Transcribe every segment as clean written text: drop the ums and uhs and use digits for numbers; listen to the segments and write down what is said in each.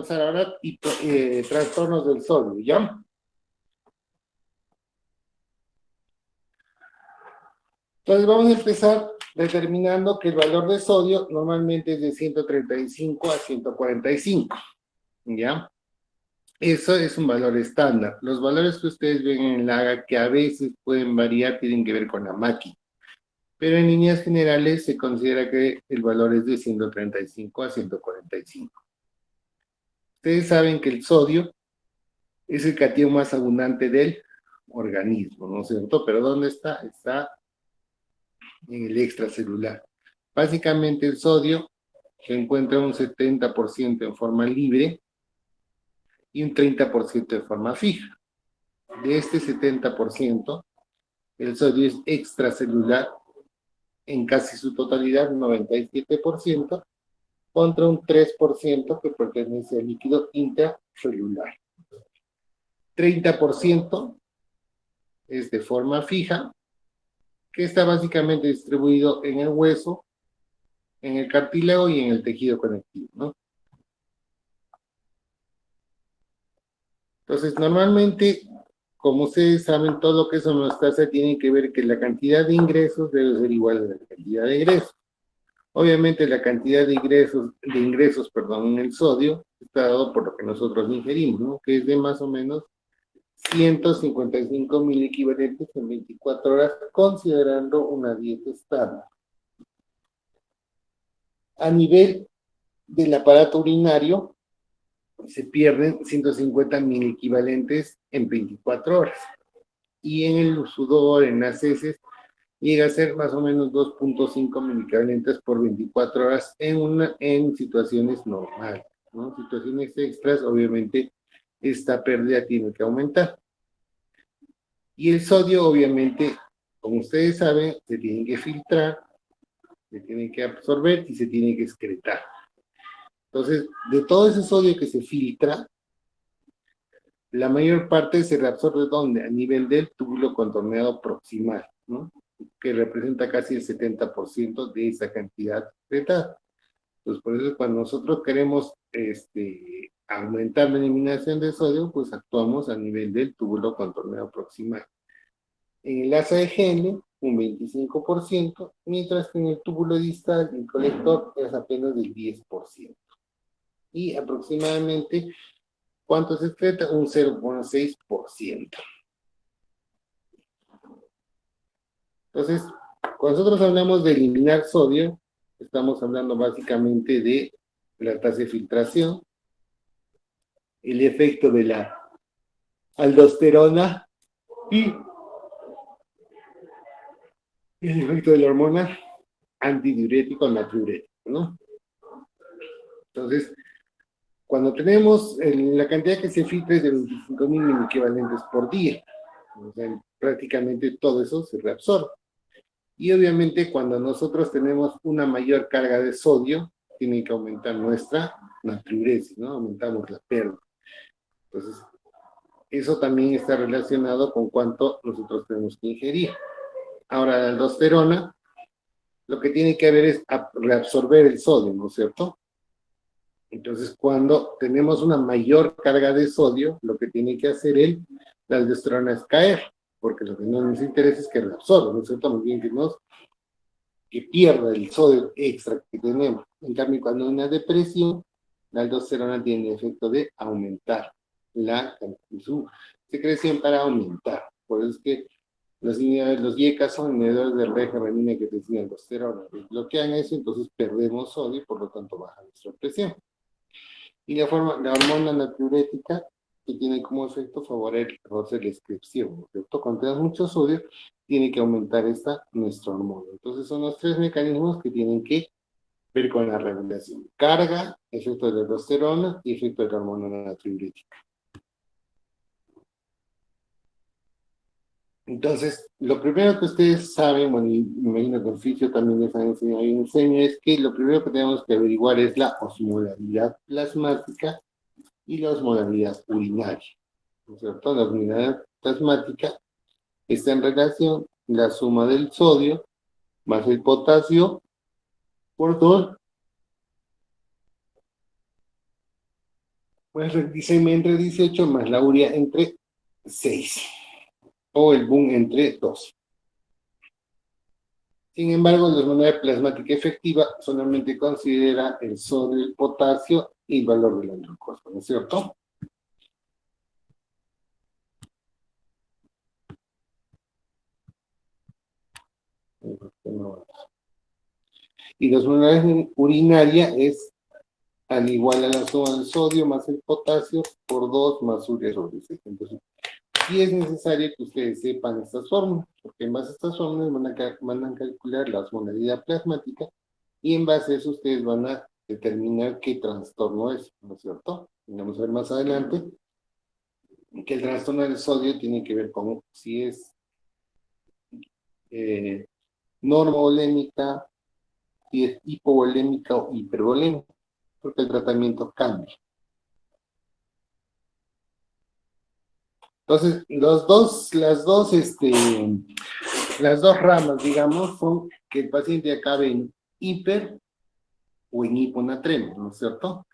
pasar ahora a trastornos del sodio, ¿ya? Entonces vamos a empezar determinando que el valor de sodio normalmente es de 135 a 145, ¿ya? Eso es un valor estándar. Los valores que ustedes ven en el AGA, que a veces pueden variar, tienen que ver con la máquina. Pero en líneas generales se considera que el valor es de 135 a 145. Ustedes saben que el sodio es el cation más abundante del organismo, ¿no es cierto? Pero ¿dónde está? Está en el extracelular. Básicamente el sodio se encuentra un 70% en forma libre y un 30% en forma fija. De este 70%, el sodio es extracelular en casi su totalidad, 97%, contra un 3% que pertenece al líquido intracelular. 30% es de forma fija, que está básicamente distribuido en el hueso, en el cartílago y en el tejido conectivo, ¿no? Entonces, normalmente, como ustedes saben, todo lo que es homeostasia tiene que ver que la cantidad de ingresos debe ser igual a la cantidad de egresos. Obviamente, la cantidad de ingresos, en el sodio está dado por lo que nosotros ingerimos, ¿no? Que es de más o menos 155.000 equivalentes en 24 horas, considerando una dieta estándar. A nivel del aparato urinario, se pierden 150.000 equivalentes en 24 horas. Y en el sudor, en las heces, llega a ser más o menos 2.5 mil equivalentes por 24 horas en situaciones normales, ¿no? Situaciones extras, obviamente, esta pérdida tiene que aumentar. Y el sodio, obviamente, como ustedes saben, se tiene que filtrar, se tiene que absorber y se tiene que excretar. Entonces, de todo ese sodio que se filtra, la mayor parte se reabsorbe ¿dónde? A nivel del túbulo contorneado proximal, ¿no? Que representa casi el 70% de esa cantidad excretada. Entonces, por eso cuando nosotros queremos aumentar la eliminación de sodio, pues actuamos a nivel del túbulo contorneado proximal. En el asa de Henle, un 25%, mientras que en el túbulo distal, el colector, es apenas del 10%. Y aproximadamente, ¿cuánto se excreta? Un 0.6%. Entonces, cuando nosotros hablamos de eliminar sodio, estamos hablando básicamente de la tasa de filtración, el efecto de la aldosterona y el efecto de la hormona antidiurético natriurético, ¿no? Entonces, cuando tenemos la cantidad que se filtra es de 25.000 equivalentes por día, o sea, prácticamente todo eso se reabsorbe. Y obviamente cuando nosotros tenemos una mayor carga de sodio, tiene que aumentar nuestra natriuresis, ¿no? Aumentamos la pérdida. Entonces, eso también está relacionado con cuánto nosotros tenemos que ingerir. Ahora, la aldosterona, lo que tiene que ver es reabsorber el sodio, ¿no es cierto? Entonces, cuando tenemos una mayor carga de sodio, lo que tiene que hacer la aldosterona es caer, porque lo que no nos interesa es que reabsorba, ¿no es cierto? Más bien que pierda el sodio extra que tenemos. En cambio, cuando hay una depresión, la aldosterona tiene el efecto de aumentar su secreción para aumentar. Por eso es que los YECA son inhibidores del eje renina que tienen aldosterona. Bloquean eso, entonces perdemos sodio y por lo tanto baja nuestra presión. Y la hormona natriurética, que tiene como efecto favorecer la excreción, ¿no es cierto? Cuando tenemos mucho sodio, tiene que aumentar nuestra hormona. Entonces son los tres mecanismos que tienen que ver con la regulación. Carga, efecto de la aldosterona y efecto de la hormona natriurética. Entonces, lo primero que ustedes saben, bueno, y me imagino que el oficio también les han enseñado y enseño, es que lo primero que tenemos que averiguar es la osmolaridad plasmática y la osmolaridad urinaria, ¿no es cierto? La osmolaridad plasmática está en relación la suma del sodio más el potasio por 2 Pues rectisemia entre 18 más la urea entre 6 o el BUN entre 2. Sin embargo, la hormona plasmática efectiva solamente considera el sodio, el potasio y el valor de la glucosa, ¿no es cierto? Y la hormona urinaria es al igual a la suma del sodio más el potasio por 2 más urea sobre 6. Entonces, sí es necesario que ustedes sepan estas fórmulas, porque en base a estas fórmulas van a calcular la osmolaridad plasmática y en base a eso ustedes van a determinar qué trastorno es, ¿no es cierto? Y vamos a ver más adelante que el trastorno del sodio tiene que ver con si es eh, normovolémica, si es hipovolémica o hipervolémica, porque el tratamiento cambia. Entonces, las dos ramas, digamos, son que el paciente acabe en hiper o en hiponatremia, ¿no es cierto?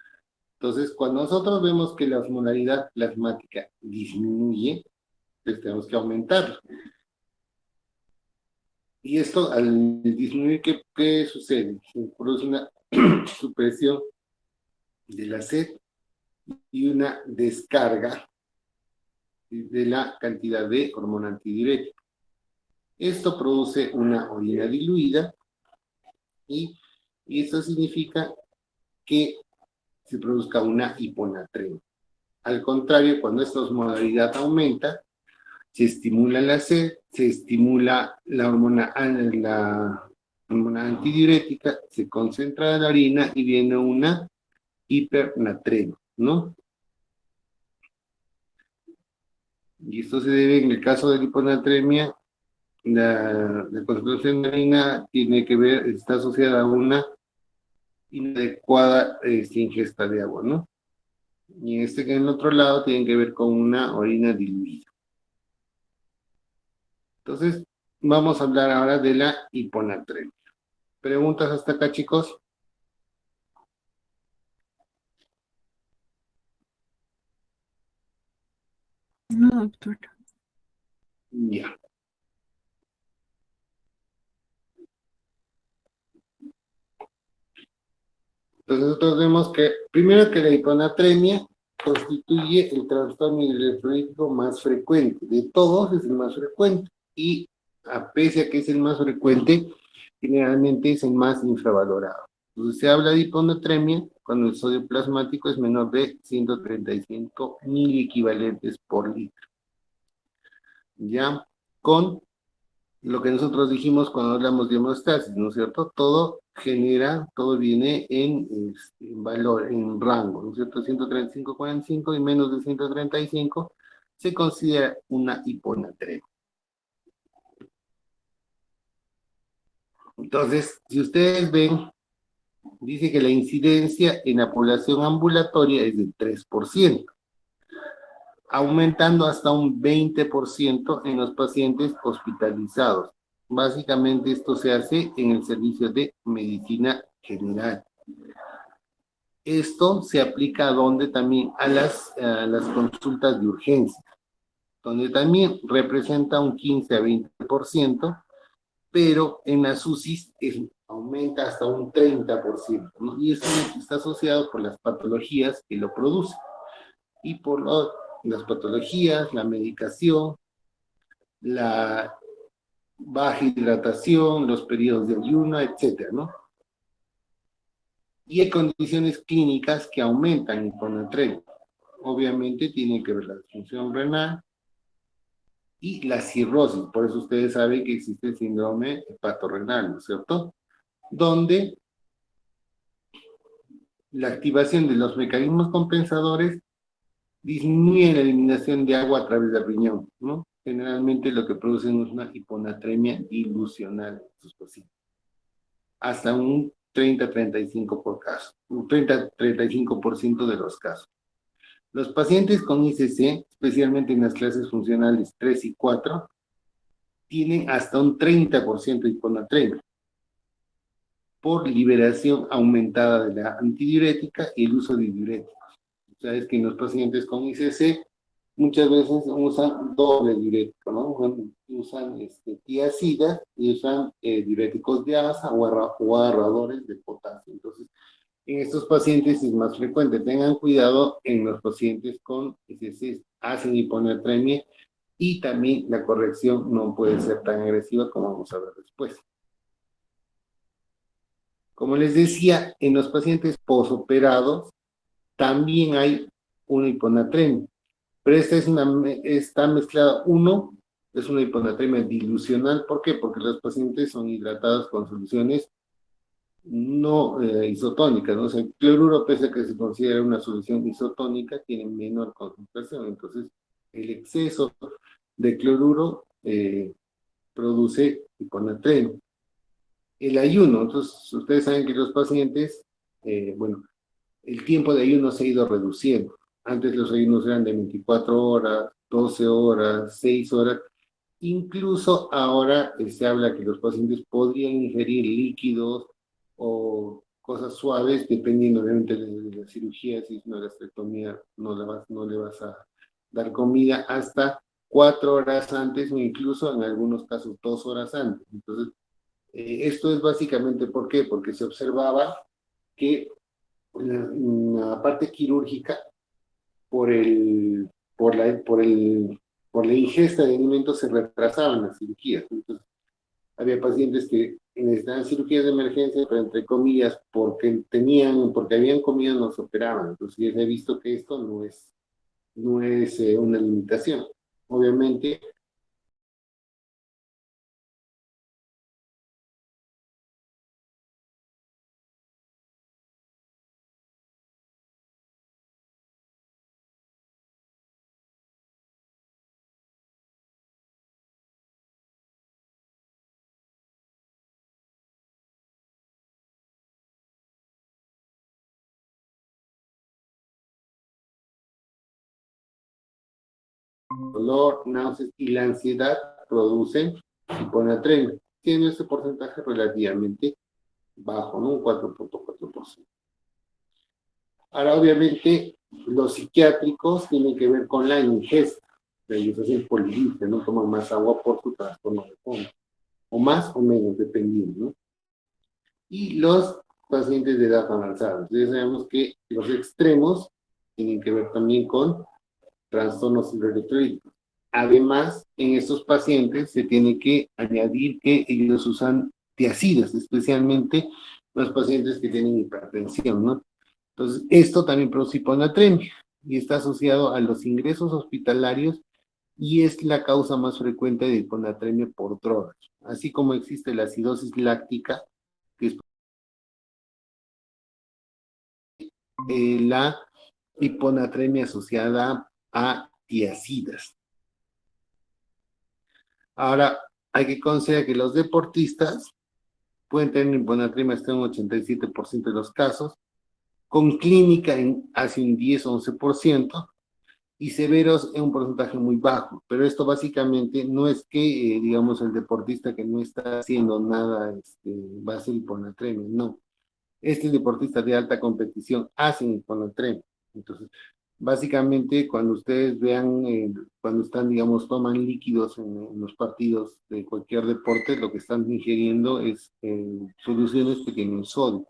Entonces, cuando nosotros vemos que la osmolaridad plasmática disminuye, pues tenemos que aumentarla. Y esto, al disminuir, ¿qué sucede? Se produce una supresión de la sed y una descarga de la cantidad de hormona antidiurética. Esto produce una orina diluida y, y esto significa que se produzca una hiponatremia. Al contrario, cuando esta osmolaridad aumenta, se estimula la sed, se estimula la hormona antidiurética, se concentra en la orina y viene una hipernatremia, ¿no? Y esto se debe, en el caso de la hiponatremia, la concentración de orina tiene que ver, está asociada a una inadecuada ingesta de agua, ¿no? Y en el otro lado tiene que ver con una orina diluida. Entonces, vamos a hablar ahora de la hiponatremia. ¿Preguntas hasta acá, chicos? No, doctor. Ya. Entonces nosotros vemos que, primero que la hiponatremia constituye el trastorno electrolítico más frecuente. De todos es el más frecuente. Y a pese a que es el más frecuente, generalmente es el más infravalorado. Entonces se habla de hiponatremia cuando el sodio plasmático es menor de 135 miliequivalentes por litro. Ya con lo que nosotros dijimos cuando hablamos de homeostasis, ¿no es cierto? Todo viene en valor, en rango, ¿no es cierto? 135,45 y menos de 135 se considera una hiponatremia. Entonces, si ustedes ven, dice que la incidencia en la población ambulatoria es del 3%, aumentando hasta un 20% en los pacientes hospitalizados. Básicamente esto se hace en el servicio de medicina general. Esto se aplica donde también a las consultas de urgencia, donde también representa un 15 a 20%, pero en las UCIs aumenta hasta un 30%, ¿no? Y eso está asociado por las patologías que lo producen y por las patologías, la medicación, la baja hidratación, los periodos de ayuno, etcétera, ¿no? Y hay condiciones clínicas que aumentan hiponatremia. Obviamente tiene que ver la disfunción renal y la cirrosis. Por eso ustedes saben que existe el síndrome hepatorrenal, ¿no es cierto? Donde la activación de los mecanismos compensadores disminuye la eliminación de agua a través del riñón, ¿no? Generalmente lo que producen es una hiponatremia dilucional en estos pacientes. Hasta un 30-35% por caso, un 30-35% de los casos. Los pacientes con ICC, especialmente en las clases funcionales 3 y 4, tienen hasta un 30% de hiponatremia por liberación aumentada de la antidiurética y el uso de diuréticos. Sabes que los pacientes con ICC muchas veces usan doble diurético, ¿no? Usan tiazidas y usan diuréticos de asa o agarradores de potasio. Entonces, en estos pacientes es más frecuente. Tengan cuidado en los pacientes con ICC, hacen hiponatremia y también la corrección no puede ser tan agresiva como vamos a ver después. Como les decía, en los pacientes posoperados también hay una hiponatremia, pero esta está mezclada. Uno, es una hiponatremia dilucional. ¿Por qué? Porque los pacientes son hidratados con soluciones no isotónicas, ¿no? O sea, el cloruro, pese a que se considera una solución isotónica, tiene menor concentración. Entonces, el exceso de cloruro produce hiponatremia. El ayuno, entonces, ustedes saben que los pacientes, bueno, el tiempo de ayuno se ha ido reduciendo. Antes los ayunos eran de 24 horas, 12 horas, 6 horas. Incluso ahora se habla que los pacientes podrían ingerir líquidos o cosas suaves, dependiendo obviamente de la cirugía. Si es una gastrectomía, no le vas a dar comida hasta 4 horas antes, o incluso en algunos casos 2 horas antes. Entonces, esto es básicamente, ¿por qué? Porque se observaba que la parte quirúrgica, por el, por la ingesta de alimentos, se retrasaban las cirugías. Entonces, había pacientes que necesitaban cirugías de emergencia, pero entre comillas, porque habían comido, no se operaban. Entonces, ya se ha visto que esto no es una limitación. Obviamente, dolor, náuseas y la ansiedad producen hiponatremia. Tiene este porcentaje relativamente bajo, ¿no? Un 4.4%. Ahora, obviamente, los psiquiátricos tienen que ver con la ingesta. Ellos hacen polilipsia, no toman más agua por su trastorno de fondo, o más o menos, dependiendo, ¿no? Y los pacientes de edad avanzada. Entonces, sabemos que los extremos tienen que ver también con trastornos electrolíticos. Además, en estos pacientes se tiene que añadir que ellos usan tiazidas, especialmente los pacientes que tienen hipertensión, ¿no? Entonces, esto también produce hiponatremia y está asociado a los ingresos hospitalarios y es la causa más frecuente de hiponatremia por drogas, así como existe la acidosis láctica, que es la hiponatremia asociada a tiazidas. Ahora, hay que considerar que los deportistas pueden tener hiponatremia hasta un 87% de los casos, con clínica en hace un 10-11%, y severos en un porcentaje muy bajo. Pero esto básicamente no es que, digamos, el deportista que no está haciendo nada va a ser hiponatremia, no. Este deportista de alta competición hace hiponatremia. Entonces, básicamente, cuando ustedes vean, cuando están, digamos, toman líquidos en los partidos de cualquier deporte, lo que están ingiriendo es soluciones que tienen sodio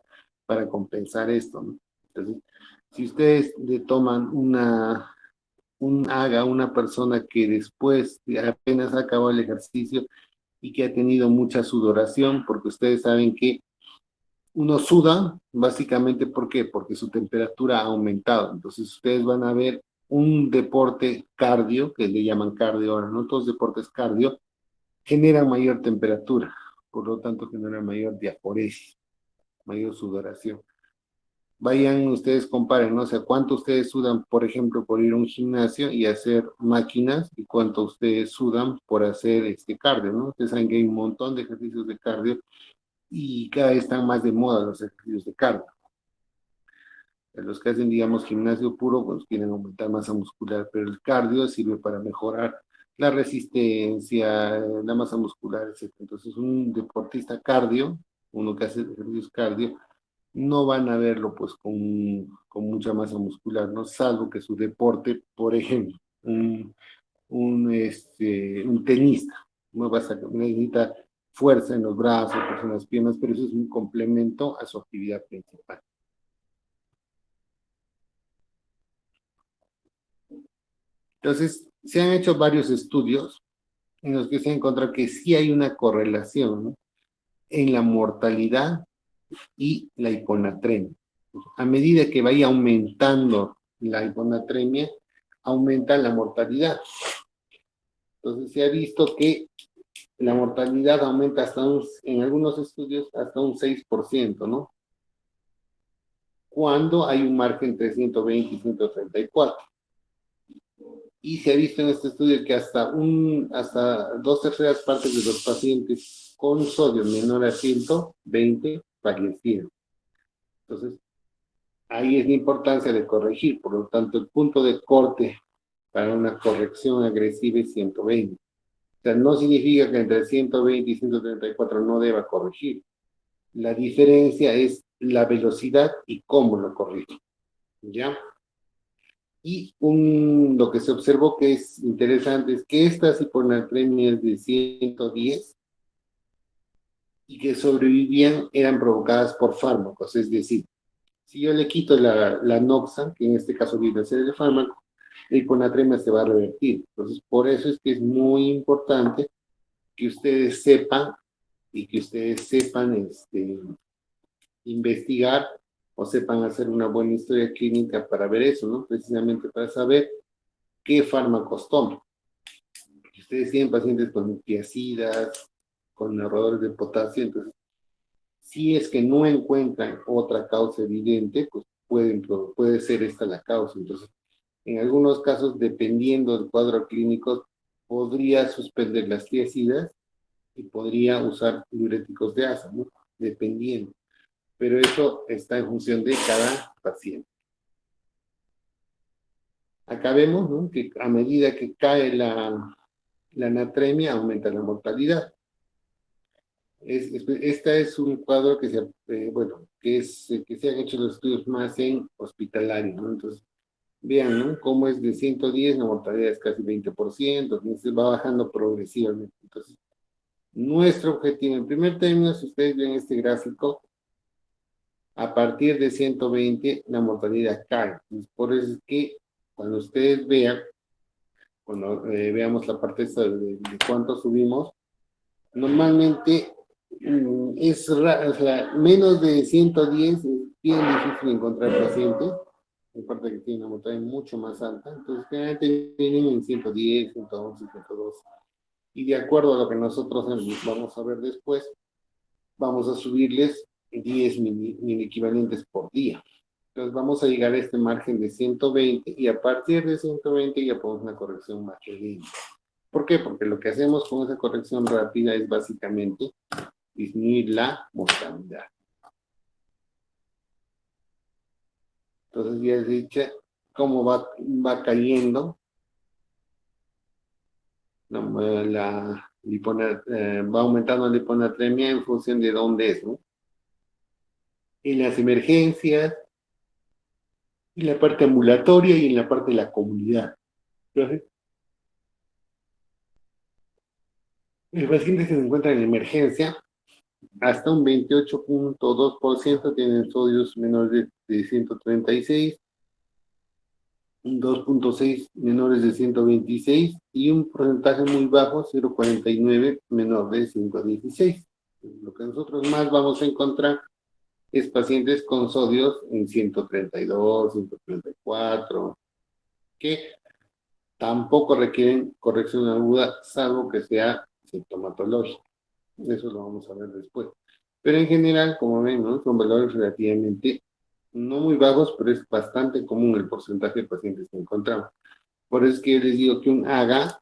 para compensar esto, ¿no? Entonces, si ustedes le toman una persona que después de apenas acabó el ejercicio y que ha tenido mucha sudoración, porque ustedes saben que uno suda, básicamente, ¿por qué? Porque su temperatura ha aumentado. Entonces, ustedes van a ver un deporte cardio, que le llaman cardio ahora, ¿no? Todos deportes cardio generan mayor temperatura, por lo tanto, generan mayor diaforesis, mayor sudoración. Vayan, ustedes comparen, ¿no? O sea, cuánto ustedes sudan, por ejemplo, por ir a un gimnasio y hacer máquinas, y cuánto ustedes sudan por hacer cardio, ¿no? Ustedes saben que hay un montón de ejercicios de cardio y cada vez están más de moda los ejercicios de cardio. Los que hacen, digamos, gimnasio puro, pues quieren aumentar masa muscular, pero el cardio sirve para mejorar la resistencia, la masa muscular, etc. Entonces, un deportista cardio, uno que hace ejercicios cardio, no van a verlo pues con mucha masa muscular, ¿no? Salvo que su deporte, por ejemplo, un tenista, no vas a necesita fuerza en los brazos, fuerza en las piernas, pero eso es un complemento a su actividad principal. Entonces, se han hecho varios estudios en los que se ha encontrado que sí hay una correlación, ¿no?, en la mortalidad y la hiponatremia. A medida que vaya aumentando la hiponatremia, aumenta la mortalidad. Entonces se ha visto que la mortalidad aumenta en algunos estudios hasta un 6%, ¿no? Cuando hay un margen entre 120 y 134. Y se ha visto en este estudio que hasta 2/3 de los pacientes con sodio menor a 120 fallecieron. Entonces, ahí es la importancia de corregir. Por lo tanto, el punto de corte para una corrección agresiva es 120. O sea, no significa que entre 120 y 134 no deba corregir. La diferencia es la velocidad y cómo lo corrige. ¿Ya? Y lo que se observó que es interesante es que estas hiponatremias de 110 y que sobrevivían eran provocadas por fármacos. Es decir, si yo le quito la noxa, que en este caso viene a ser el fármaco, la hiponatremia se va a revertir. Entonces, por eso es que es muy importante que ustedes sepan investigar o sepan hacer una buena historia clínica para ver eso, ¿no? Precisamente para saber qué fármacos toman. Ustedes tienen pacientes con tiazidas, con ahorradores de potasio, entonces, si es que no encuentran otra causa evidente, pues puede ser esta la causa. Entonces, en algunos casos, dependiendo del cuadro clínico, podría suspender las tiazidas y podría usar diuréticos de asa, ¿no? Dependiendo. Pero eso está en función de cada paciente. Acá vemos, ¿no?, que a medida que cae la natremia, aumenta la mortalidad. Este es un cuadro que se han hecho los estudios más en hospitalarios, ¿no? Entonces, vean, ¿no?, cómo es de 110, la mortalidad es casi 20%, entonces va bajando progresivamente. Entonces, nuestro objetivo, en primer término, si ustedes ven este gráfico, a partir de 120 la mortalidad cae. Entonces, por eso es que cuando ustedes cuando veamos la parte esta de cuánto subimos, normalmente o sea, menos de 110 es bien difícil encontrar pacientes, aparte que tienen una mortalidad mucho más alta, entonces generalmente vienen en 110, 111, 112. Y de acuerdo a lo que nosotros vamos a ver después, vamos a subirles 10 mil equivalentes por día. Entonces vamos a llegar a este margen de 120 y a partir de 120 ya ponemos una corrección más lenta. ¿Por qué? Porque lo que hacemos con esa corrección rápida es básicamente disminuir la mortalidad. Entonces ya he dicho cómo va cayendo va aumentando la hiponatremia en función de dónde es, ¿no? En las emergencias, en la parte ambulatoria y en la parte de la comunidad. Entonces, el paciente que se encuentra en emergencia, hasta un 28.2% tienen sodios menores de 136, un 2.6 menores de 126 y un porcentaje muy bajo, 0.49, menor de 116. Lo que nosotros más vamos a encontrar es pacientes con sodios en 132, 134, que tampoco requieren corrección aguda, salvo que sea sintomatológica. Eso lo vamos a ver después. Pero en general, como ven, ¿no?, son valores relativamente no muy bajos, pero es bastante común el porcentaje de pacientes que encontramos. Por eso es que yo les digo que un AGA,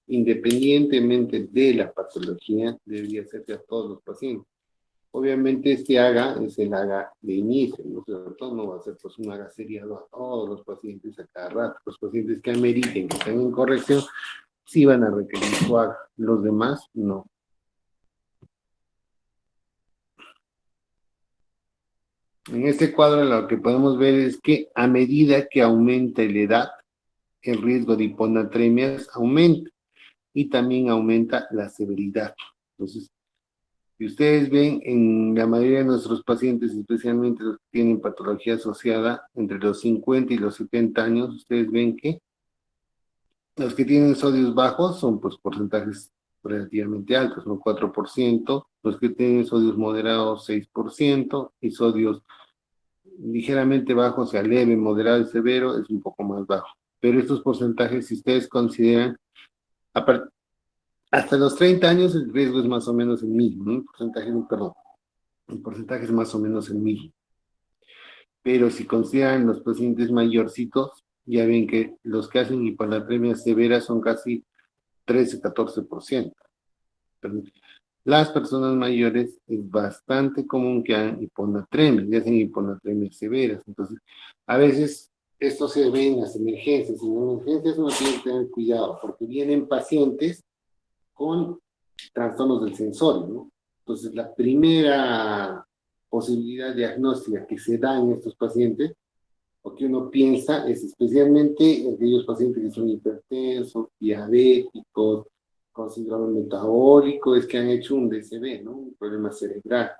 independientemente de la patología, debería hacerse a todos los pacientes. Obviamente este AGA es el AGA de inicio, ¿no? Sobre todo no va a ser pues un AGA seriado a todos los pacientes a cada rato. Los pacientes que ameriten, que estén en corrección, sí van a requerir su AGA. Los demás, no. En este cuadro lo que podemos ver es que a medida que aumenta la edad, el riesgo de hiponatremias aumenta y también aumenta la severidad. Entonces, si ustedes ven en la mayoría de nuestros pacientes, especialmente los que tienen patología asociada entre los 50 y los 70 años, ustedes ven que los que tienen sodios bajos son pues porcentajes relativamente altos, ¿no? 4%, los que tienen sodios moderados 6% y sodios ligeramente bajos, o sea, leve, moderado y severo, es un poco más bajo. Pero estos porcentajes, si ustedes consideran, hasta los 30 años el riesgo es más o menos el mismo, ¿no? El porcentaje es más o menos el mismo. Pero si consideran los pacientes mayorcitos, ya ven que los que hacen hiponatremia severa son casi 13-14%. Pero las personas mayores es bastante común que hagan hiponatremia, ya hacen hiponatremias severas. Entonces, a veces esto se ve en las emergencias. En las emergencias uno tiene que tener cuidado porque vienen pacientes con trastornos del sensorio, ¿no? Entonces, la primera posibilidad diagnóstica que se da en estos pacientes, o que uno piensa, es especialmente en aquellos pacientes que son hipertensos, diabéticos, con síndrome metabólico, es que han hecho un DCB, ¿no? Un problema cerebral.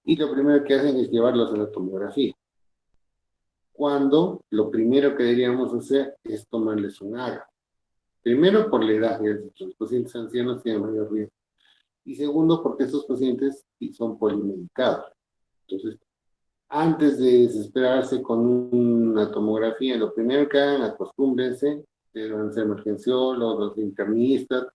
Y lo primero que hacen es llevarlos a la tomografía. Cuando lo primero que deberíamos hacer es tomarles un AGA. Primero por la edad, los pacientes ancianos tienen mayor riesgo. Y segundo, porque estos pacientes son polimedicados. Entonces, antes de desesperarse con una tomografía, lo primero que hagan, acostúmbrense, van a ser emergenciólogos, los internistas,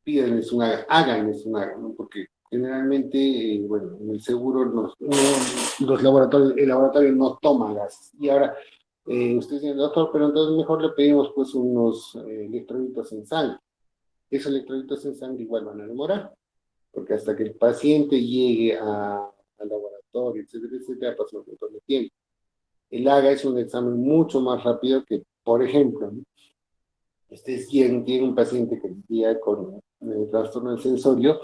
pídanles un AGA, háganles un AGA, ¿no? Porque generalmente, bueno, en el seguro los laboratorios, el laboratorio no toma gases. Y ahora, usted dice, doctor, pero entonces mejor le pedimos pues unos electrolitos en sangre. Esos electrolitos en sangre igual van a demorar, porque hasta que el paciente llegue al laboratorio, etcétera, pasa un montón de tiempo. El AGA es un examen mucho más rápido que, por ejemplo, ¿no? Tiene un paciente que vivía con trastorno del sensorio,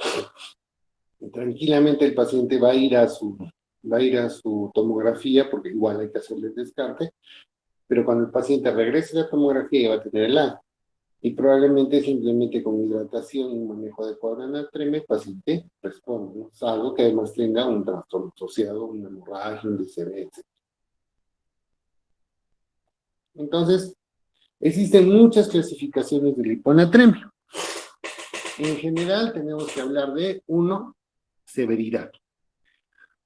y tranquilamente el paciente va a ir a su tomografía, porque igual hay que hacerle el descarte, pero cuando el paciente regrese a la tomografía va a tener el AGA. Y probablemente simplemente con hidratación y un manejo adecuado de la natremia, el paciente responde, ¿no? Salvo que además tenga un trastorno asociado, una hemorragia, un DCB, etc. Entonces, existen muchas clasificaciones de la hiponatremia. En general, tenemos que hablar de, uno, severidad.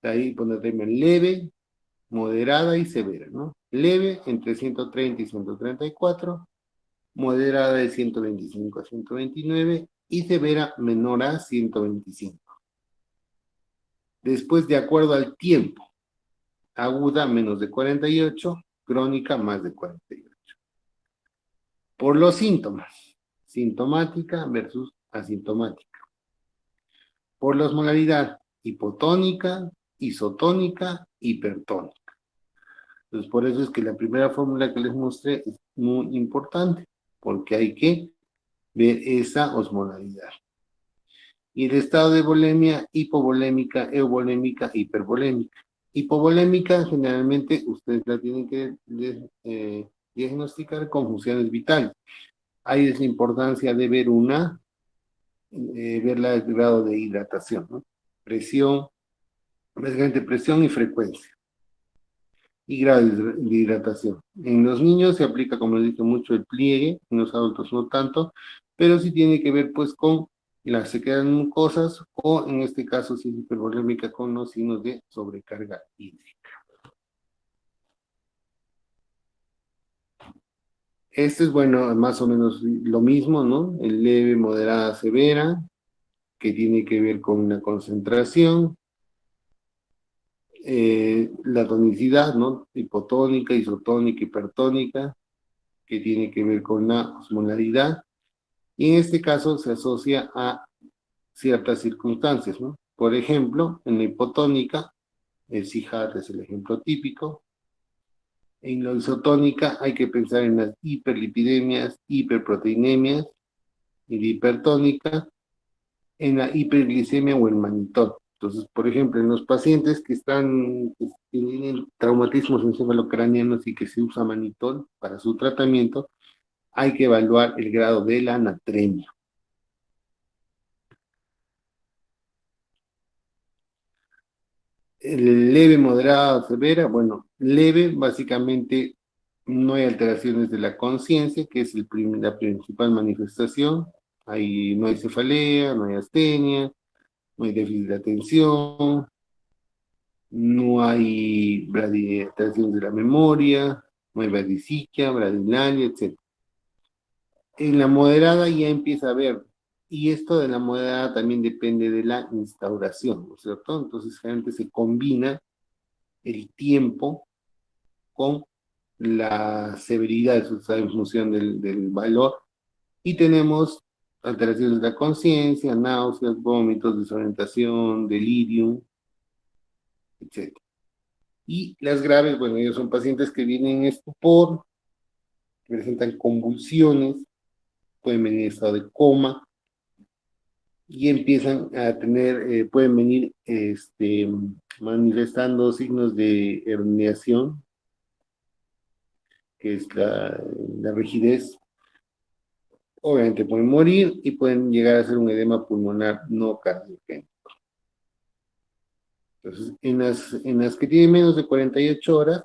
Hay hiponatremia leve, moderada y severa, ¿no? Leve, entre 130 y 134, moderada de 125 a 129 y severa menor a 125. Después, de acuerdo al tiempo, aguda menos de 48, crónica más de 48. Por los síntomas, sintomática versus asintomática. Por la osmolaridad, hipotónica, isotónica, hipertónica. Entonces, por eso es que la primera fórmula que les mostré es muy importante, porque hay que ver esa osmolaridad. Y el estado de volemia, hipovolémica, euvolémica, hipervolémica. Hipovolémica, generalmente, ustedes la tienen que diagnosticar con funciones vitales. Ahí es la importancia de ver ver el grado de hidratación, ¿no? Presión, básicamente presión y frecuencia. Y grado de hidratación. En los niños se aplica, como les dije, mucho el pliegue, en los adultos no tanto, pero sí tiene que ver pues con las sequedades mucosas o en este caso si es hipervolémica con los signos de sobrecarga hídrica. Este es, bueno, más o menos lo mismo, ¿no? El leve, moderada, severa, que tiene que ver con una concentración, la tonicidad, ¿no? Hipotónica, isotónica, hipertónica, que tiene que ver con la osmolaridad, y en este caso se asocia a ciertas circunstancias, ¿no? Por ejemplo, en la hipotónica, el CIJAT es el ejemplo típico. En la isotónica hay que pensar en las hiperlipidemias, hiperproteinemias, y la hipertónica, en la hiperglicemia o el manitón. Entonces, por ejemplo, en los pacientes que tienen traumatismos encefalocraneanos y que se usa manitol para su tratamiento, hay que evaluar el grado de la natremia. El leve, moderada, severa, bueno, leve, básicamente no hay alteraciones de la conciencia, que es la principal manifestación. Ahí no hay cefalea, no hay astenia, no hay déficit de atención, no hay alteraciones de la memoria, no hay bradiciquia, bradilalia, etc. En la moderada ya empieza a haber, y esto de la moderada también depende de la instauración, ¿no es cierto? Entonces, generalmente se combina el tiempo con la severidad, eso está en función del valor, y tenemos alteraciones de la conciencia, náuseas, vómitos, desorientación, delirium, etc. Y las graves, bueno, ellos son pacientes que vienen en estupor, presentan convulsiones, pueden venir en estado de coma y empiezan a tener, pueden venir manifestando signos de herniación, que es la rigidez. Obviamente pueden morir y pueden llegar a ser un edema pulmonar no cardiogénico. Entonces, en las que tienen menos de 48 horas,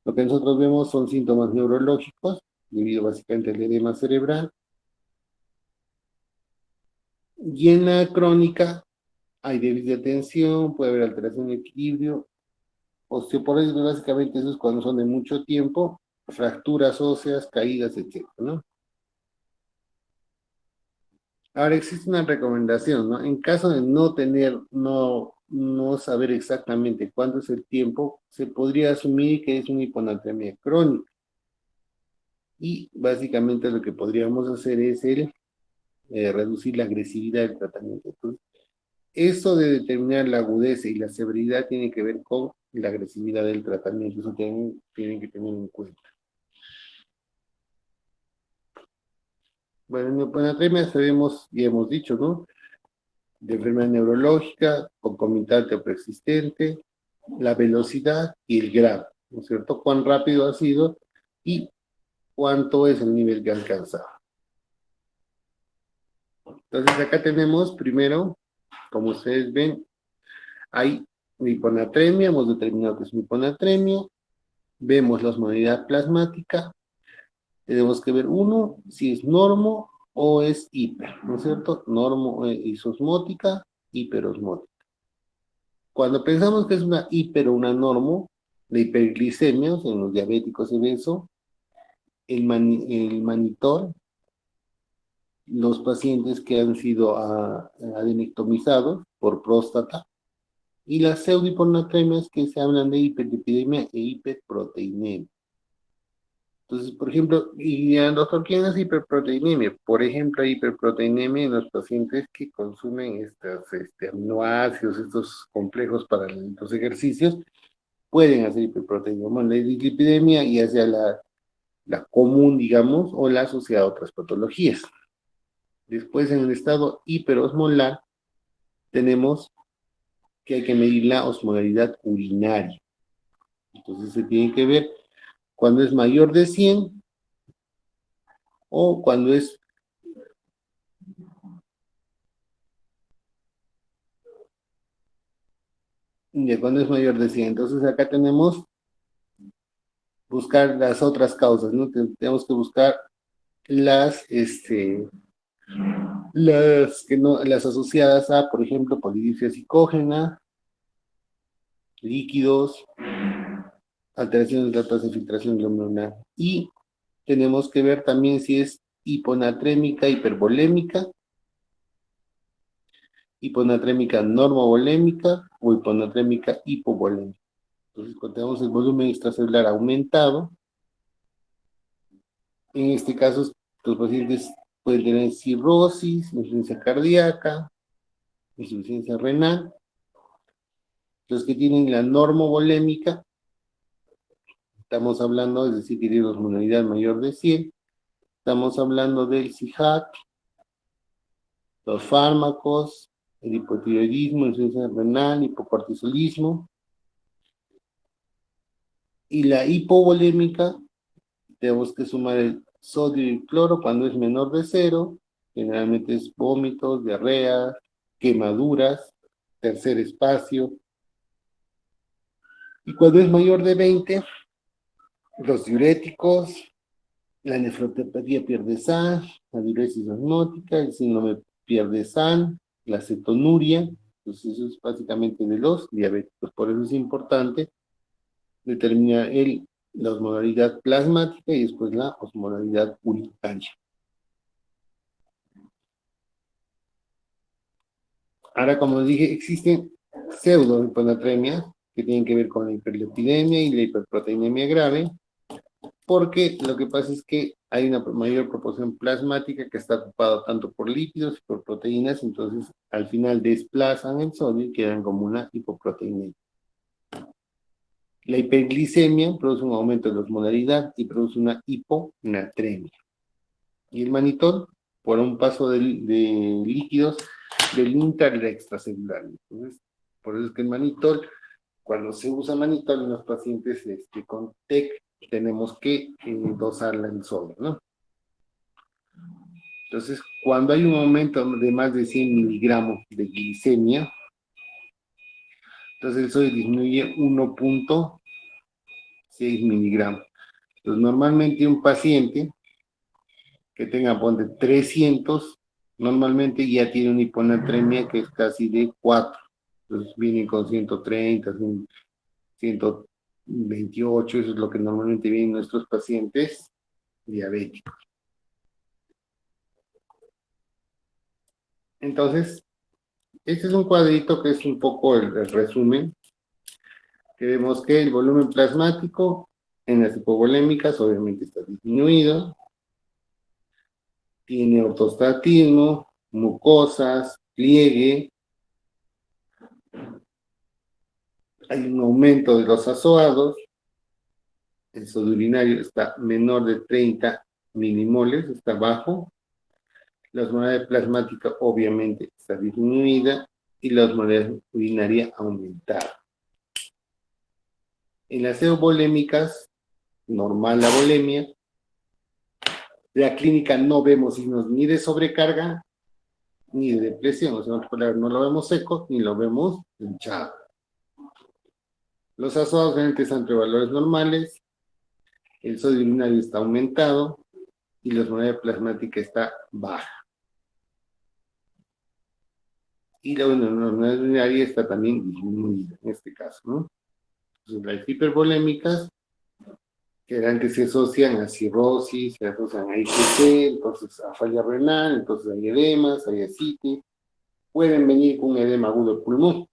lo que nosotros vemos son síntomas neurológicos, debido básicamente al edema cerebral. Y en la crónica hay déficit de atención, puede haber alteración de equilibrio, osteoporosis, básicamente eso es cuando son de mucho tiempo, fracturas óseas, caídas, etc., ¿no? Ahora existe una recomendación, ¿no? En caso de no saber exactamente cuánto es el tiempo, se podría asumir que es una hiponatremia crónica. Y básicamente lo que podríamos hacer es reducir la agresividad del tratamiento. Entonces, eso de determinar la agudeza y la severidad tiene que ver con la agresividad del tratamiento. Eso tienen que tener en cuenta. Bueno, en hiponatremia sabemos, ya hemos dicho, ¿no? De enfermedad neurológica, concomitante o persistente, la velocidad y el grado, ¿no es cierto? Cuán rápido ha sido y cuánto es el nivel que ha alcanzado. Entonces acá tenemos primero, como ustedes ven, hay hiponatremia, hemos determinado que es una hiponatremia, vemos la osmolaridad plasmática, tenemos que ver uno, si es normo o es hiper, ¿no es cierto? Normo isosmótica, hiperosmótica. Cuando pensamos que es una hiper o una normo, la hiperglicemia, o sea, en los diabéticos y eso, el monitor, los pacientes que han sido adenectomizados por próstata, y las pseudohiponatremias que se hablan de hiperlipidemia e hiperproteinemia. Entonces, por ejemplo, y el doctor, ¿quién es hiperproteinemia? Por ejemplo, hay hiperproteinemia en los pacientes que consumen estos aminoácidos, estos complejos para los ejercicios, pueden hacer hiperproteinemia. Bueno, la dislipidemia ya sea la común, digamos, o la asociada a otras patologías. Después, en el estado hiperosmolar, tenemos que hay que medir la osmolaridad urinaria. Entonces, se tiene que ver cuando es mayor de 100 o cuando es mayor de 100. Entonces, acá tenemos buscar las otras causas, ¿no? Tenemos que buscar las, las asociadas a, por ejemplo, polidipsia psicógena, líquidos, alteraciones de la tasa de filtración glomerular. Y tenemos que ver también si es hiponatrémica hipervolémica, hiponatrémica normovolémica o hiponatrémica hipovolémica. Entonces, cuando tenemos el volumen extracelular aumentado, en este caso, los pacientes pueden tener cirrosis, insuficiencia cardíaca, insuficiencia renal. Los que tienen la normovolémica, estamos hablando, es decir, que tienen osmolaridad mayor de 100, estamos hablando del CIHAC, los fármacos, el hipotiroidismo, insuficiencia renal, hipocortisolismo. Y la hipovolémica, tenemos que sumar el sodio y cloro cuando es menor de 0, generalmente es vómitos, diarrea, quemaduras, tercer espacio. Y cuando es mayor de 20, los diuréticos, la nefropatía pierde sal, la diuresis osmótica, el síndrome pierde sal, la cetonuria. Entonces eso es básicamente de los diabéticos. Por eso es importante determinar la osmolaridad plasmática y después la osmolaridad urinaria. Ahora, como dije, existen pseudohiponatremias que tienen que ver con la hiperlipidemia y la hiperproteinemia grave, porque lo que pasa es que hay una mayor proporción plasmática que está ocupada tanto por lípidos y por proteínas, entonces al final desplazan el sodio y quedan como una hipoproteinemia. La hiperglicemia produce un aumento de la osmolaridad y produce una hiponatremia. Y el manitol, por un paso de líquidos del intra al extracelular. Entonces, por eso es que el manitol, cuando se usa manitol en los pacientes con TEC, tenemos que dosarla en sodio, ¿no? Entonces, cuando hay un aumento de más de 100 miligramos de glicemia, entonces el sodio disminuye 1,6 miligramos. Entonces, normalmente un paciente que tenga, ponte 300, normalmente ya tiene una hiponatremia que es casi de 4. Entonces vienen con 130, 128, eso es lo que normalmente vienen nuestros pacientes diabéticos. Entonces, este es un cuadrito que es un poco el resumen, que vemos que el volumen plasmático en las hipovolémicas obviamente está disminuido, tiene ortostatismo, mucosas, pliegue, hay un aumento de los azoados, el sodio urinario está menor de 30 milimoles, está bajo, la osmolaridad plasmática obviamente está disminuida y la osmolaridad urinaria aumentada. En las eubolémicas, normal la volemia, la clínica no vemos signos ni de sobrecarga ni de depresión, o sea, no lo vemos seco ni lo vemos hinchado. Los azoados generalmente están entre valores normales, el sodio urinario está aumentado y la osmolaridad plasmática está baja. Y la osmolaridad urinaria está también disminuida en este caso, ¿no? Entonces, las hipervolémicas generalmente se asocian a cirrosis, se asocian a IgG, entonces a falla renal, entonces hay edemas, hay ascitis, pueden venir con un edema agudo del pulmón.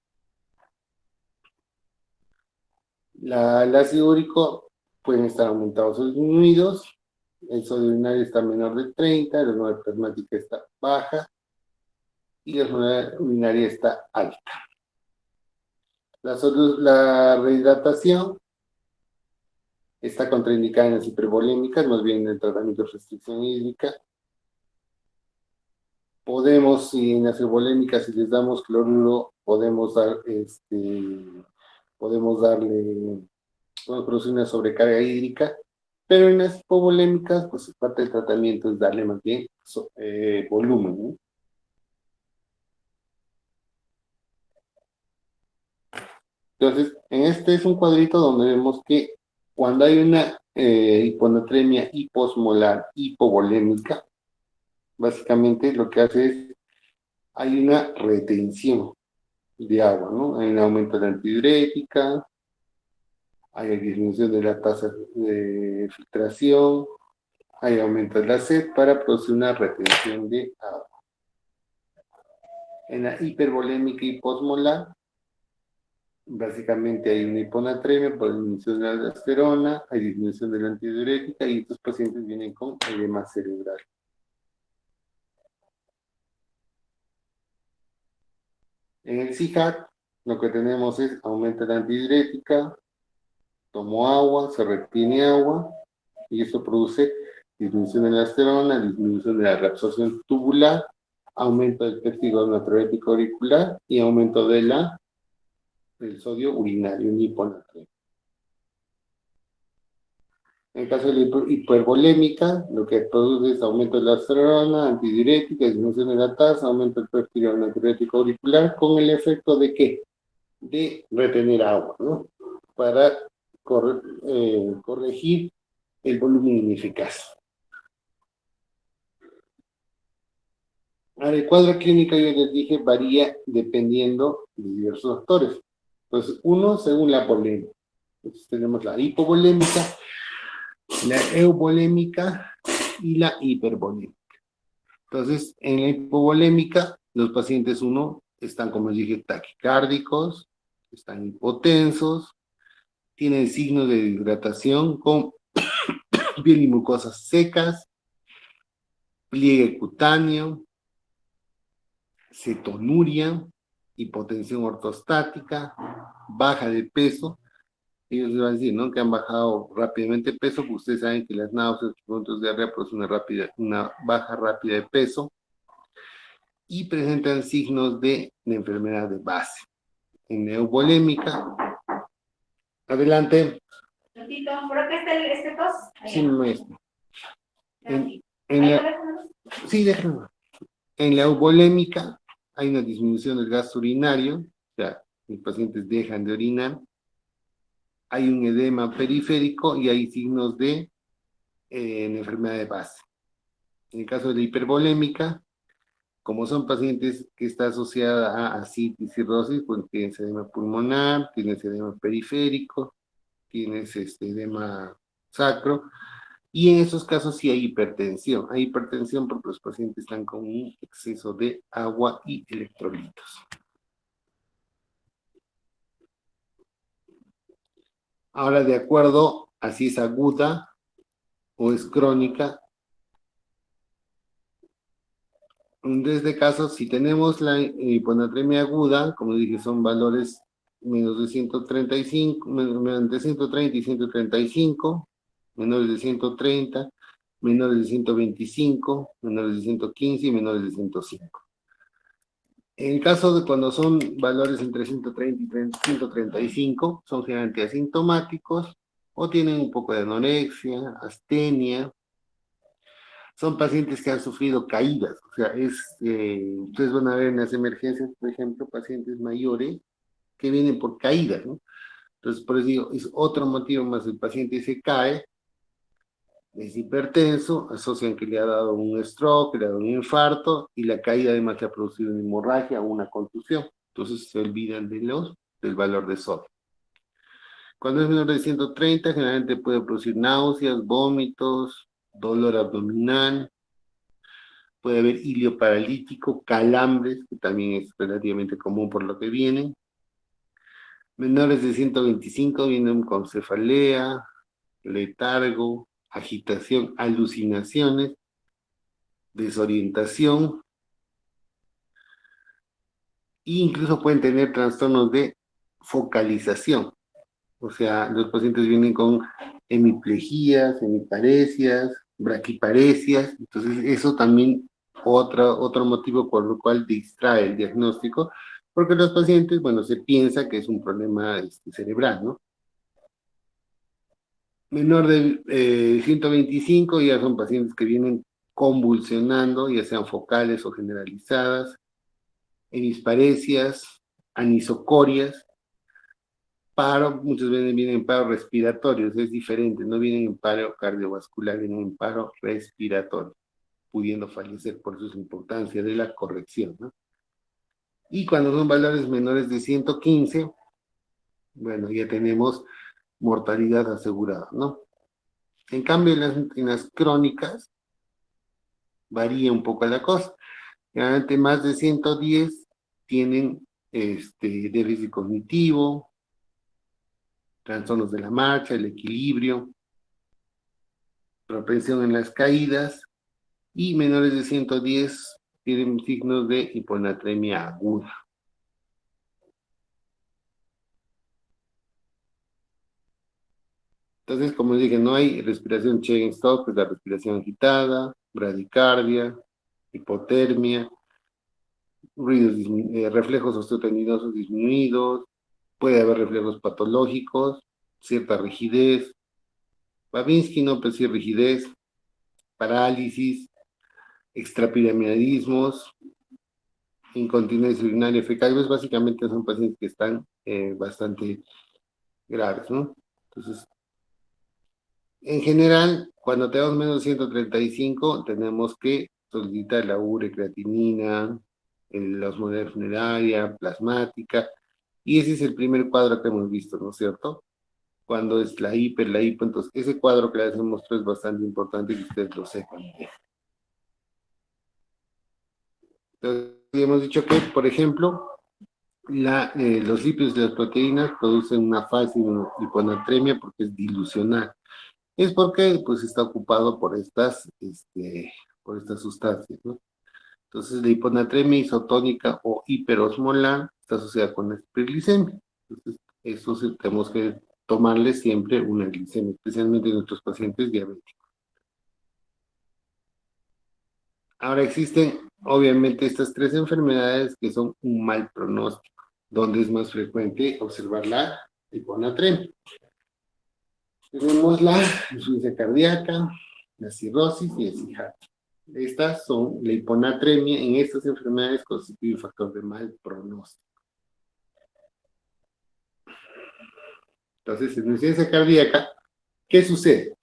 El ácido úrico pueden estar aumentados o disminuidos, el sodio urinario está menor de 30, la osmolaridad plasmática está baja y la osmolaridad urinaria está alta. La rehidratación está contraindicada en las hipervolémicas, más bien en el tratamiento de restricción hídrica. Podemos, si en las hipervolémicas, si les damos cloruro, podemos darle, producir una sobrecarga hídrica, pero en las hipovolémicas, pues parte del tratamiento es darle más bien volumen, ¿no? Entonces, en este es un cuadrito donde vemos que cuando hay una hiponatremia hiposmolar hipovolémica, básicamente lo que hace es, hay una retención de agua, ¿no? Hay un aumento de la antidiurética, hay disminución de la tasa de filtración, hay aumento de la sed para producir una retención de agua. En la hipervolémica hiposmolar, básicamente hay una hiponatremia por disminución de la aldosterona, hay disminución de la antidiurética y estos pacientes vienen con edema cerebral. En el CIHAT, lo que tenemos es aumento de la antidiurética, tomo agua, se retiene agua, y eso produce disminución de la aldosterona, disminución de la reabsorción tubular, aumento del testigo natriurético auricular y aumento del sodio urinario en hiponatremia. En el caso de la hipervolémica, lo que produce es aumento de la aldosterona, antidiurética, disminución de la tasa, aumento del testigo natriurético auricular, con el efecto de ¿qué? De retener agua, ¿no? Para corregir el volumen ineficaz. Ahora, el cuadro clínico, yo les dije, varía dependiendo de diversos factores. Entonces, uno, según la volemia. Entonces, tenemos la hipovolémica, la euvolémica y la hipervolémica. Entonces, en la hipovolémica, los pacientes, uno, están, como les dije, taquicárdicos, están hipotensos, tienen signos de deshidratación con piel y mucosas secas, pliegue cutáneo, cetonuria, hipotensión ortostática, baja de peso. Ellos les van a decir, ¿no? Que han bajado rápidamente de peso, porque ustedes saben que las náuseas, los vómitos de diarrea producen una baja rápida de peso y presentan signos de enfermedad de base. En neuvolémica, adelante. ¿Por acá está este tos? Sí, maestro. Sí, déjenlo. En la euvolémica hay una disminución del gasto urinario, o sea, los pacientes dejan de orinar, hay un edema periférico y hay signos de enfermedad de base. En el caso de la hipervolémica, como son pacientes que está asociada a ascitis, cirrosis, pues tienes edema pulmonar, tienes edema periférico, tienes edema sacro, y en esos casos sí hay hipertensión. Hay hipertensión porque los pacientes están con un exceso de agua y electrolitos. Ahora, de acuerdo a si es aguda o es crónica, en este caso, si tenemos la hiponatremia aguda, como dije, son valores menos de 135, de 130 y 135, menores de 130, menores de 125, menores de 115 y menores de 105. En el caso de cuando son valores entre 130 y 135, son generalmente asintomáticos o tienen un poco de anorexia, astenia. Son pacientes que han sufrido caídas, o sea, ustedes van a ver en las emergencias, por ejemplo, pacientes mayores que vienen por caídas, ¿no? Entonces, por eso digo, es otro motivo más, el paciente se cae, es hipertenso, asocian que le ha dado un stroke, le ha dado un infarto, y la caída además le ha producido una hemorragia o una contusión. Entonces se olvidan del valor de sodio. Cuando es menor de 130, generalmente puede producir náuseas, vómitos, dolor abdominal, puede haber hilio paralítico, calambres, que también es relativamente común por lo que vienen. Menores de 125 vienen con cefalea, letargo, agitación, alucinaciones, desorientación, e incluso pueden tener trastornos de focalización. O sea, los pacientes vienen con hemiplejías, hemiparesias, braquiparesias, entonces eso también otro motivo por el cual distrae el diagnóstico, porque los pacientes, bueno, se piensa que es un problema cerebral, ¿no? Menor de 125 ya son pacientes que vienen convulsionando, ya sean focales o generalizadas, hemisparesias, anisocorias, paro, muchas veces vienen en paro respiratorio, es diferente, no vienen en paro cardiovascular, vienen en paro respiratorio, pudiendo fallecer, por su importancia de la corrección, ¿no? Y cuando son valores menores de 115, bueno, ya tenemos mortalidad asegurada, ¿no? En cambio, en las crónicas varía un poco la cosa. Generalmente más de 110 tienen déficit cognitivo, trastornos de la marcha, el equilibrio, propensión en las caídas, y menores de 110 tienen signos de hiponatremia aguda. Entonces, como dije, no hay respiración Cheyenne-Stokes, es la respiración agitada, bradicardia, hipotermia, reflejos osteotendinosos disminuidos, puede haber reflejos patológicos, cierta rigidez, Babinski no, pero sí rigidez, parálisis, extrapiramidalismos, incontinencia urinaria fecal, pues básicamente son pacientes que están bastante graves, ¿no? Entonces, en general, cuando tenemos menos de 135, tenemos que solicitar la urecreatinina, la osmolalidad funeraria, plasmática, y ese es el primer cuadro que hemos visto, ¿no es cierto? Cuando es la hipo, entonces ese cuadro que les mostró es bastante importante que ustedes lo sepan. Entonces, hemos dicho que, por ejemplo, los lípidos de las proteínas producen una fase de hiponatremia porque es dilucional. Es porque pues está ocupado por estas sustancias, ¿no? Entonces la hiponatremia isotónica o hiperosmolar está asociada con la hiperglicemia. Entonces, eso tenemos que tomarle siempre una glicemia, especialmente en nuestros pacientes diabéticos. Ahora existen, obviamente, estas tres enfermedades que son un mal pronóstico, donde es más frecuente observar la hiponatremia. Tenemos la insuficiencia cardíaca, la cirrosis y el CIJAT. Estas son la hiponatremia en estas enfermedades constituye un factor de mal pronóstico. Entonces, en insuficiencia cardíaca, ¿qué sucede?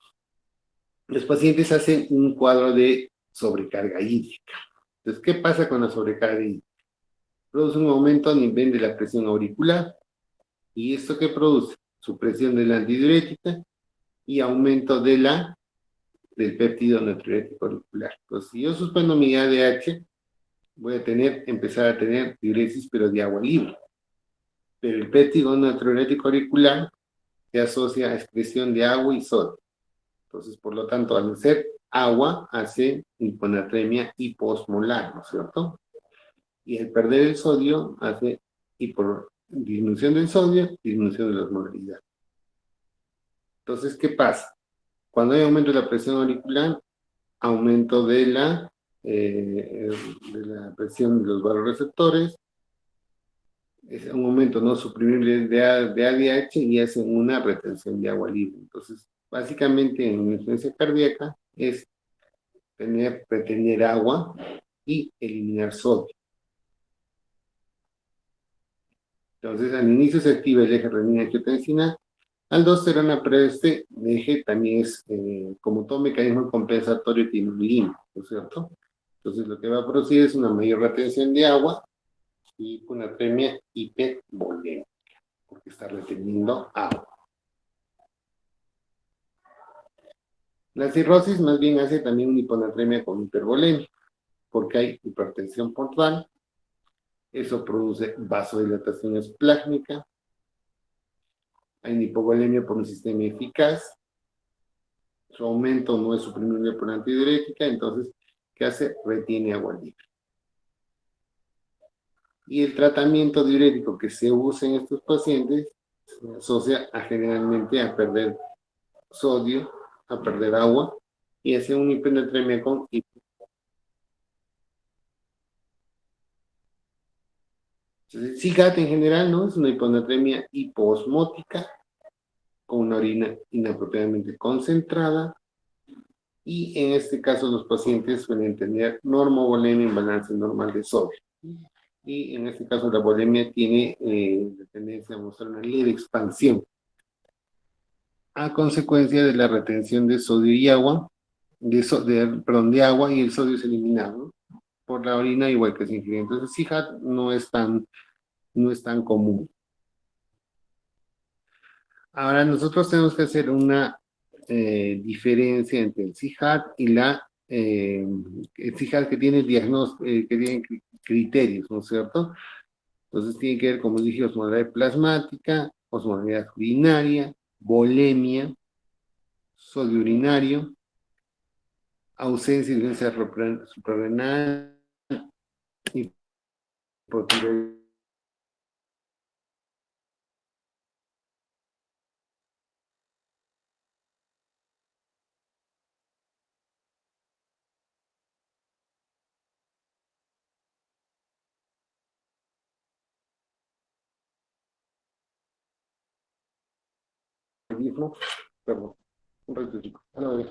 Los pacientes hacen un cuadro de sobrecarga hídrica. Entonces, ¿qué pasa con la sobrecarga hídrica? Produce un aumento a nivel de la presión auricular. ¿Y esto qué produce? Supresión de la antidiurética y aumento del péptido natriurético auricular. Entonces, si yo suspendo mi ADH, voy a empezar a tener diuresis, pero de agua libre. Pero el péptido natriurético auricular se asocia a excreción de agua y sodio. Entonces, por lo tanto, al ser agua, hace hiponatremia hiposmolar, ¿no es cierto? Y al perder el sodio, hace disminución del sodio, disminución de la osmolaridad. Entonces, ¿qué pasa? Cuando hay aumento de la presión auricular, aumento de la presión de los vasoreceptores, es un aumento no suprimible de ADH y hacen una retención de agua libre. Entonces, básicamente en insuficiencia cardíaca es retener agua y eliminar sodio. Entonces, al inicio se activa el eje renina-angiotensina, aldosterona, pero este eje también es, como todo mecanismo compensatorio, tiene un límite, ¿no es cierto? Entonces, lo que va a producir es una mayor retención de agua y hiponatremia hipervolémica, porque está reteniendo agua. La cirrosis más bien hace también una hiponatremia con hipervolemia, porque hay hipertensión portal, eso produce vasodilatación esplásmica, hay una hipovolemia por un sistema eficaz, su aumento no es suprimible por antidiurética, entonces, ¿qué hace? Retiene agua libre. Y el tratamiento diurético que se usa en estos pacientes se asocia generalmente a perder sodio, a perder agua, y hace una hiponatremia con entonces, CIGAT en general, ¿no? Es una hiponatremia hipoosmótica con una orina inapropiadamente concentrada, y en este caso los pacientes suelen tener normovolemia en balance normal de sodio. Y en este caso la volemia tiene la tendencia a mostrar una leve expansión a consecuencia de la retención de sodio y agua, de agua, y el sodio es eliminado, ¿no?, por la orina igual que se ingiere. Entonces, CIGAT no es tan común. Ahora, nosotros tenemos que hacer una diferencia entre el CIGAT y el CIGAT que tiene que tiene criterios, ¿no es cierto? Entonces tiene que ver, como dije, osmolalidad plasmática, osmolalidad urinaria, volemia, sodio urinario, ausencia de influencia suprarrenal, hipotiroidismo. rapidísimo. Perdón, un ratito, chico. A la vez.